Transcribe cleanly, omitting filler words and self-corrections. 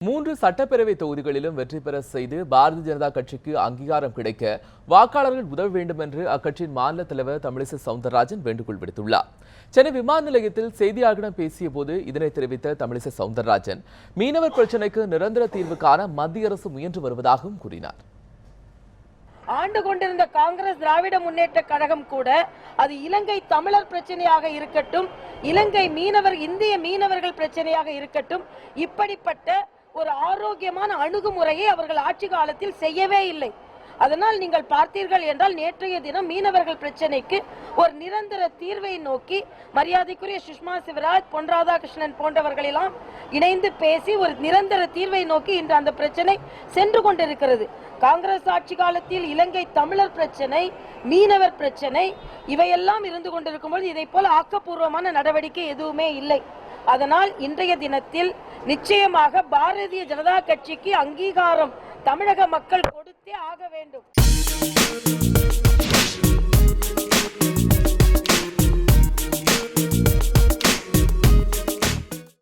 மூன்று சட்டப்பேரவை தொகுதிகளிலும் வெற்றி பெற செய்து பாரதிய ஜனதா கட்சிக்கு அங்கீகாரம் கிடைக்க வாக்காளர்கள் உதவ வேண்டும் என்று அக்கட்சியின் மாநில தலைவர் தமிழிசை சவுந்தரராஜன் வேண்டுகோள் விடுத்துள்ளார். சென்னை விமான நிலையத்தில் செய்தியாளர்களிடம் பேசிய போது இதனை தெரிவித்த தமிழிசை சவுந்தரராஜன் மீனவர் பிரச்சினைக்கு நிரந்தர தீர்வு காண மத்திய அரசு முயன்று வருவதாகவும் கூறினார். ஆண்டு கொண்டிருந்த காங்கிரஸ் திராவிட முன்னேற்ற கழகம் கூட அது இலங்கை தமிழர் பிரச்சனையாக இருக்கட்டும், இலங்கை இந்திய மீனவர்கள் பிரச்சனையாக இருக்கட்டும், இப்படிப்பட்ட ஒரு ஆரோக்கியமான அணுகுமுறையை அவர்கள் ஆட்சி காலத்தில் செய்யவே இல்லை. அதனால் நீங்கள் பார்த்தீர்கள் என்றால் நேற்றைய தினம் மீனவர்கள் பிரச்சனைக்கு ஒரு நிரந்தர தீர்வை நோக்கி மரியாதைக்குரிய சுஷ்மா சிவராஜ், பொன் ராதாகிருஷ்ணன் போன்றவர்களெல்லாம் இணைந்து பேசி ஒரு நிரந்தர தீர்வை நோக்கி இன்று அந்த பிரச்சனை சென்று கொண்டிருக்கிறது. காங்கிரஸ் ஆட்சி காலத்தில் இலங்கை தமிழர் பிரச்சனை, மீனவர் பிரச்சனை இவையெல்லாம் இருந்து கொண்டிருக்கும்போது இதை போல ஆக்கப்பூர்வமான நடவடிக்கை எதுவுமே இல்லை. அதனால் இன்றைய தினத்தில் நிச்சயமாக பாரதிய ஜனதா கட்சிக்கு அங்கீகாரம் தமிழக மக்கள் கொடுத்தே ஆக வேண்டும்.